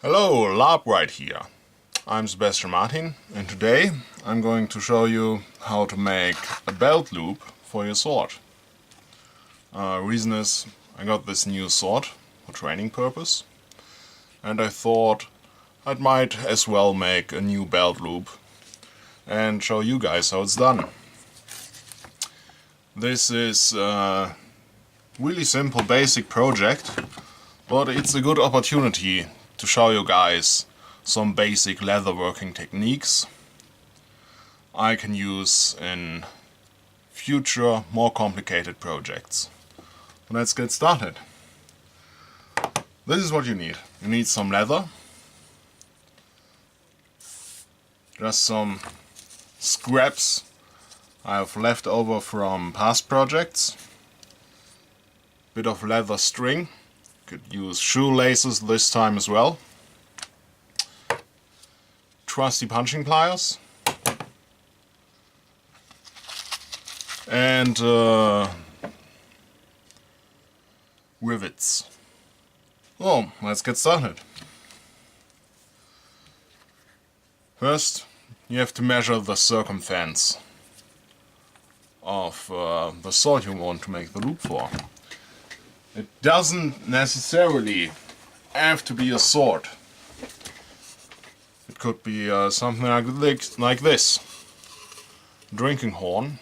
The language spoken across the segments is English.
Hello, LarpWright here. I'm Sebastian Martin, and today I'm going to show you how to make a belt loop for your sword. Reason is I got this new sword for training purpose, and I thought I might as well make a new belt loop and show you guys how it's done. This is a really simple basic project, but it's a good opportunity to show you guys some basic leatherworking techniques I can use in future more complicated projects. Let's get started. This is what you need. You need some leather, just some scraps I have left over from past projects, bit of leather string. Could use shoelaces this time as well. Trusty punching pliers. And rivets. Oh, let's get started. First, you have to measure the circumference of the sword you want to make the loop for. It doesn't necessarily have to be a sword. It could be something like this. Drinking horn.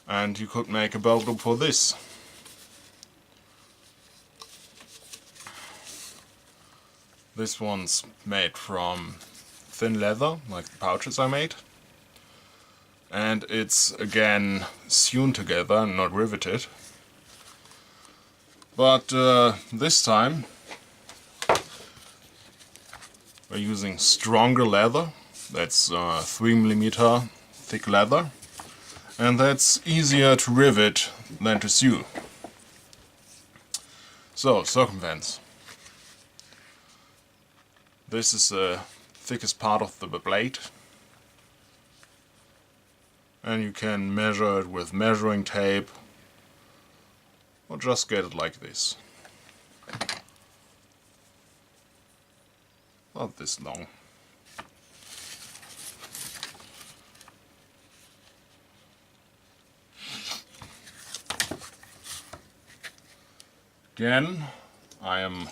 And you could make a belt loop for this. This one's made from thin leather, like the pouches I made. And it's again sewn together, not riveted. But this time we're using stronger leather. That's 3mm thick leather, and that's easier to rivet than to sew. So, circumference. This is the thickest part of the blade. And you can measure it with measuring tape, or just get it like this. Not this long. Again, I am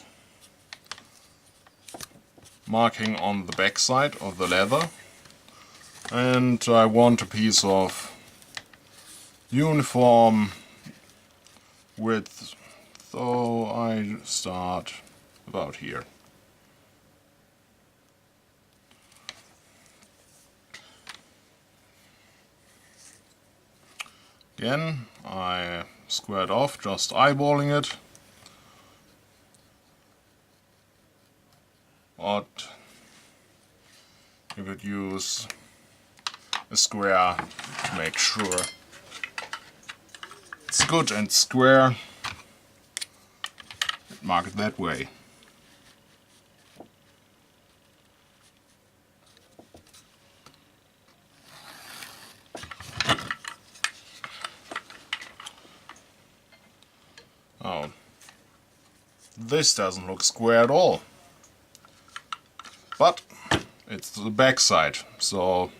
marking on the back side of the leather. And I want a piece of uniform width, so I start about here. Again, I square it off, just eyeballing it. But you could use a square to make sure it's good and square. Mark it that way. Oh, this doesn't look square at all. But it's the back side, so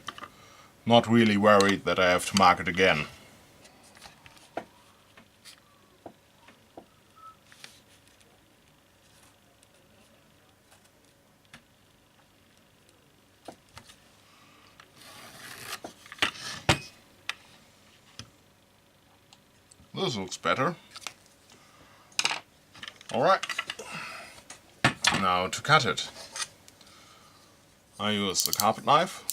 not really worried that I have to mark it again. This looks better. Alright. Now to cut it. I use the carpet knife.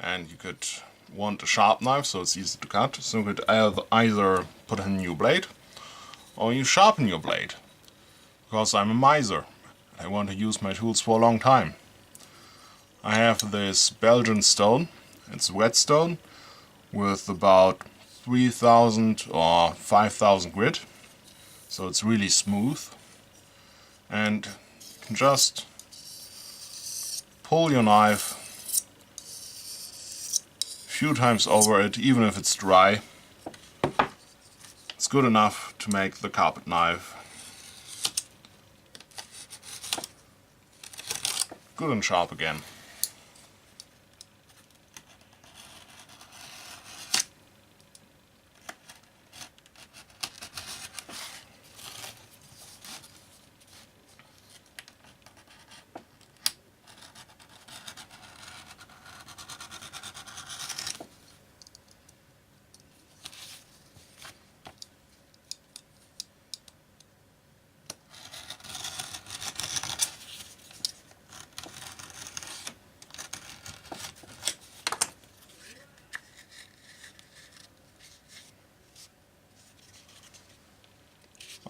And you could want a sharp knife so it's easy to cut. So you could either put in a new blade or you sharpen your blade. Because I'm a miser. I want to use my tools for a long time. I have this Belgian stone. It's whetstone with about 3000 or 5000 grit. So it's really smooth. And you can just pull your knife a few times over it, even if it's dry. It's good enough to make the carpet knife good and sharp again.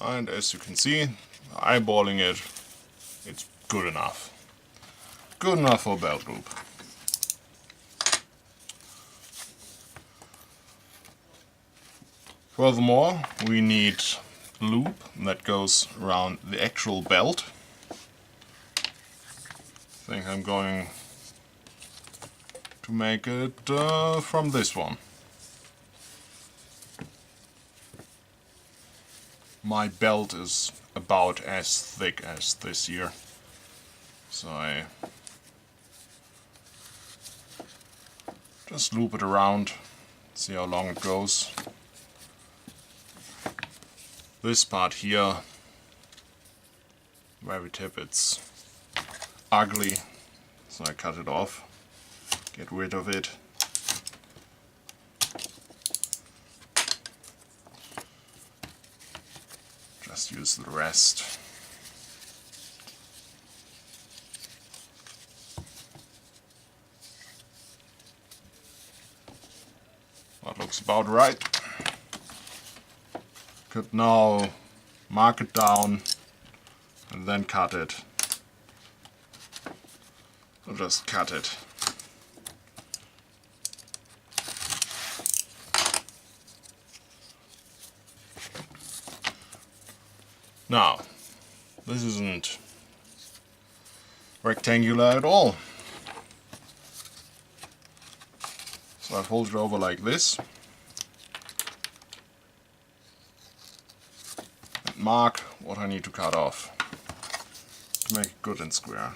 And as you can see, eyeballing it, it's good enough. Good enough for a belt loop. Furthermore, we need a loop that goes around the actual belt. I think I'm going to make it from this one. My belt is about as thick as this here, so I just loop it around, see how long it goes. This part here, very tip, it's ugly, so I cut it off, get rid of it. Just use the rest. That looks about right. Could now mark it down and then cut it. Or just cut it. Now, this isn't rectangular at all. So I fold it over like this. And mark what I need to cut off to make it good and square.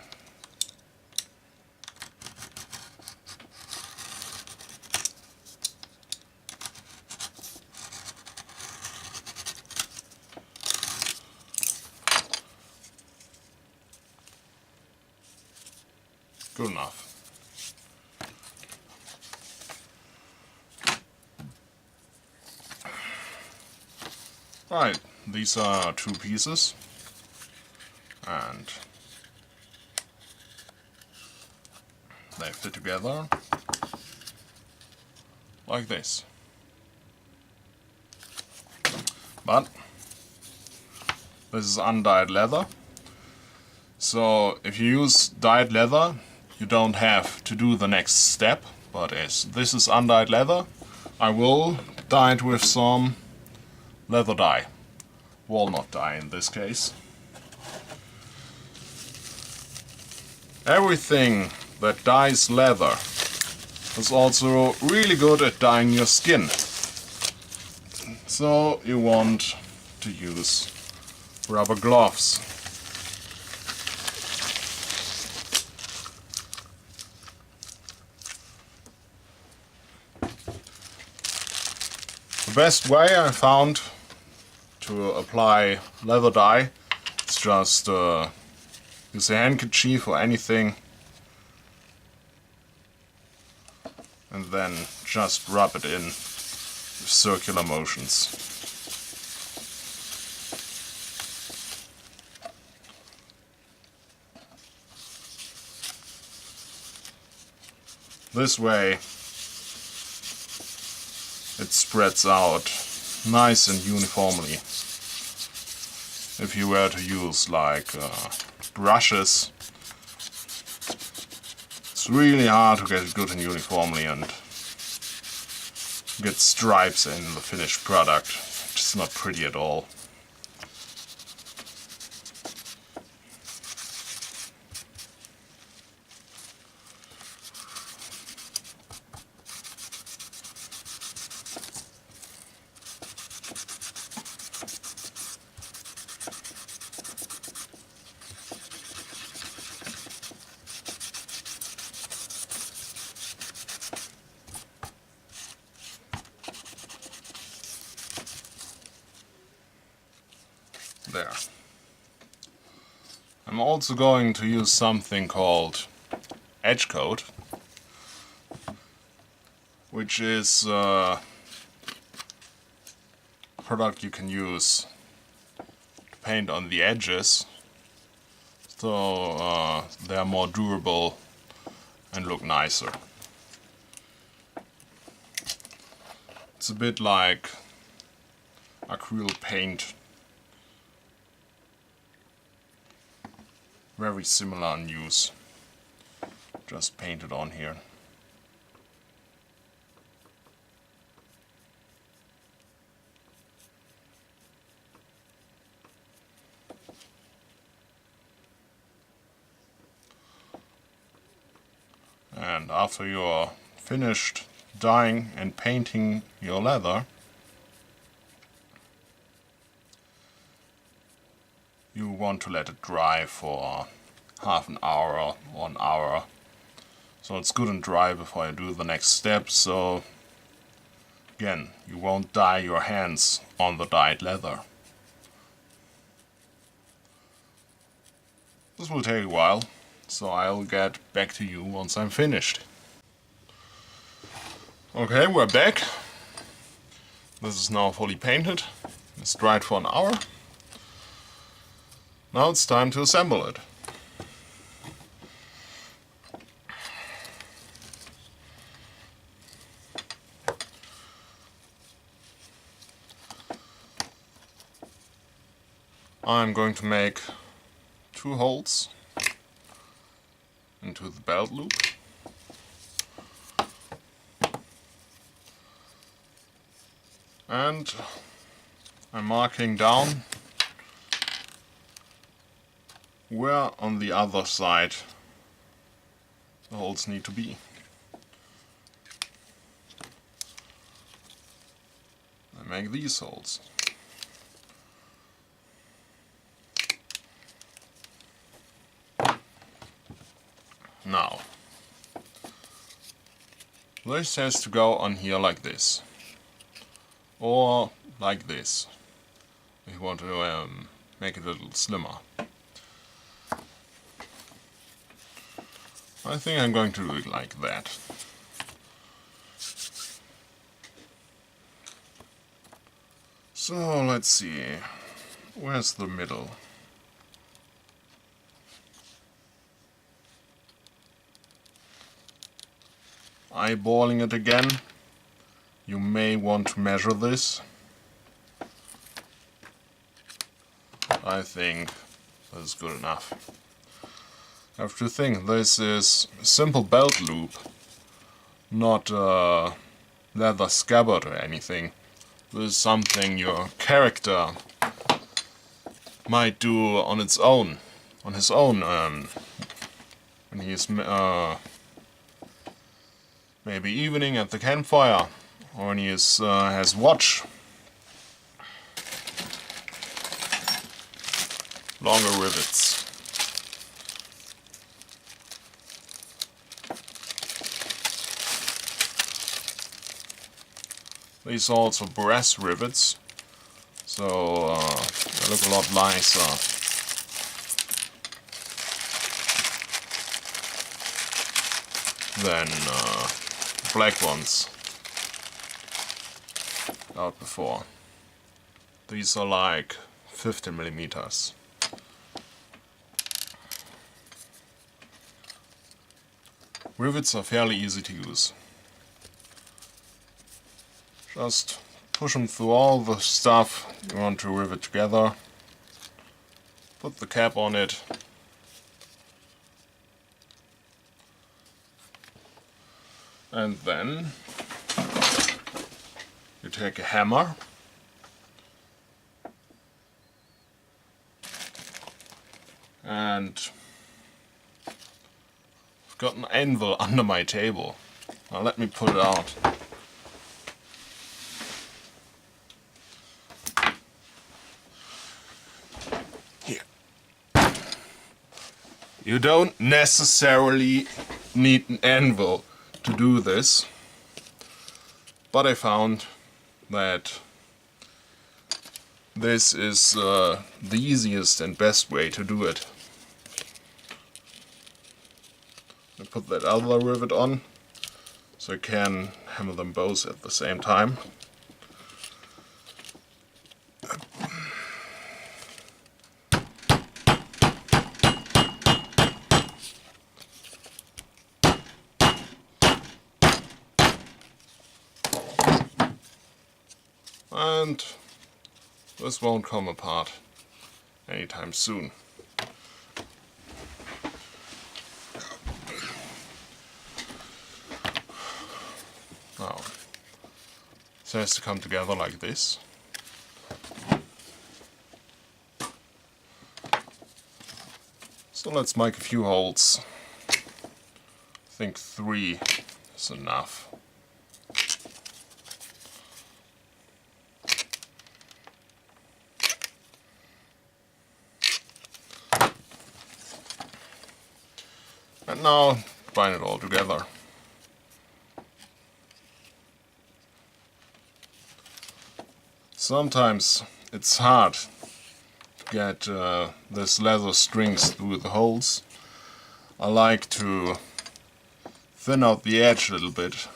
Good enough. Right, these are two pieces, and they fit together like this. But this is undyed leather, so if you use dyed leather, you don't have to do the next step, but as this is undyed leather, I will dye it with some leather dye. Walnut dye in this case. Everything that dyes leather is also really good at dyeing your skin. So you want to use rubber gloves. The best way I found to apply leather dye is just use a handkerchief or anything and then just rub it in with circular motions. This way it spreads out nice and uniformly. If you were to use like brushes, it's really hard to get it good and uniformly and get stripes in the finished product. It's not pretty at all. There. I'm also going to use something called edge coat, which is a product you can use to paint on the edges, so they're more durable and look nicer. It's a bit like acrylic paint, very similar in use, just painted on here. And after you're finished dyeing and painting your leather, you want to let it dry for half an hour or 1 hour. So it's good and dry before you do the next step, so again, you won't dye your hands on the dyed leather. This will take a while, so I'll get back to you once I'm finished. Okay, we're back. This is now fully painted. It's dried for an hour. Now it's time to assemble it. I'm going to make 2 holes into the belt loop. And I'm marking down where on the other side the holes need to be. I make these holes. Now, this has to go on here like this, or like this, if you want to make it a little slimmer. I think I'm going to do it like that. So let's see, where's the middle? Eyeballing it again. You may want to measure this. I think that is good enough. I have to think this is a simple belt loop, not a leather scabbard or anything. This is something your character might do on its own, on his own, when he's maybe evening at the campfire, or when he is, has watch. Longer rivets. These are also brass rivets, so they look a lot nicer. Than black ones out before. These are like 15 millimeters. Rivets are fairly easy to use. Just push them through all the stuff you want to rivet together. Put the cap on it. And then you take a hammer and I've got an anvil under my table. Now let me pull it out. Here. You don't necessarily need an anvil to do this, but I found that this is the easiest and best way to do it. I put that other rivet on so I can hammer them both at the same time. And this won't come apart anytime soon. Now, it has to come together like this. So let's make a few holes. I think 3 is enough. And now bind it all together. Sometimes it's hard to get this leather strings through the holes. I like to thin out the edge a little bit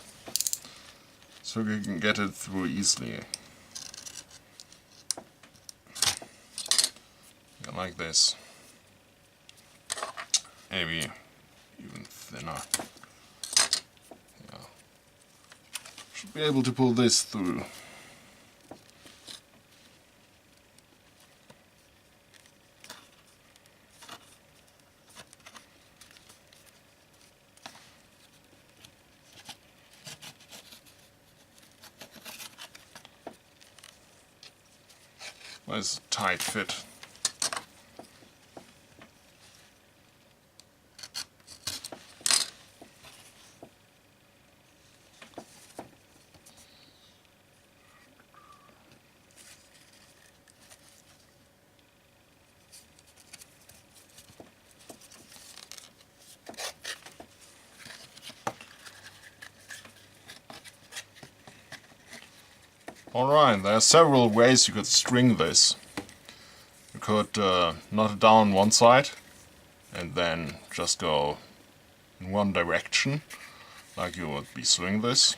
so you can get it through easily. Yeah, like this. Maybe even thinner. Yeah. Should be able to pull this through. Where's a tight fit? Alright, there are several ways you could string this. You could knot it down one side and then just go in one direction, like you would be sewing this.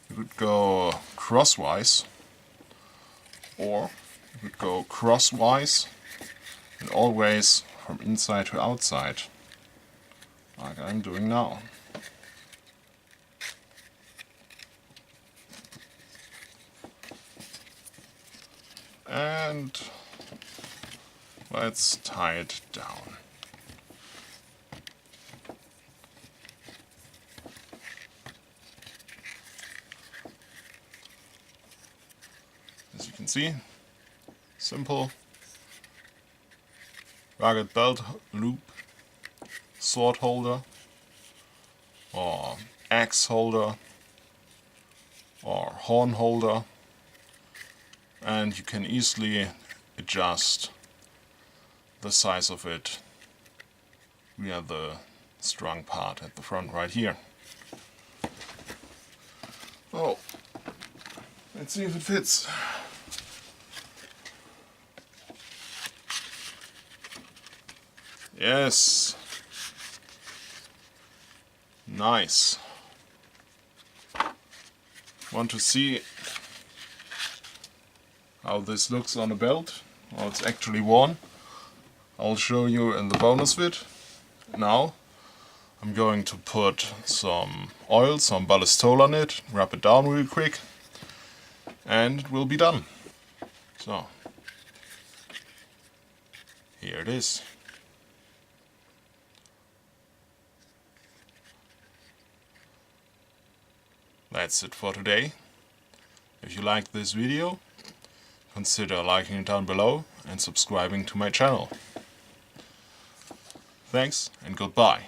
You could go crosswise, or you could go crosswise and always from inside to outside, like I'm doing now. And let's tie it down. As you can see, simple rugged belt loop, sword holder, or axe holder, or horn holder, and you can easily adjust the size of it via the strung part at the front right here. Oh, let's see if it fits. Yes, nice. Want to see how this looks on a belt? Well, it's actually worn. I'll show you in the bonus vid. Now I'm going to put some oil, some ballistol on it, wrap it down real quick, and it will be done. So, here it is. That's it for today. If you liked this video, consider liking it down below and subscribing to my channel. Thanks and goodbye.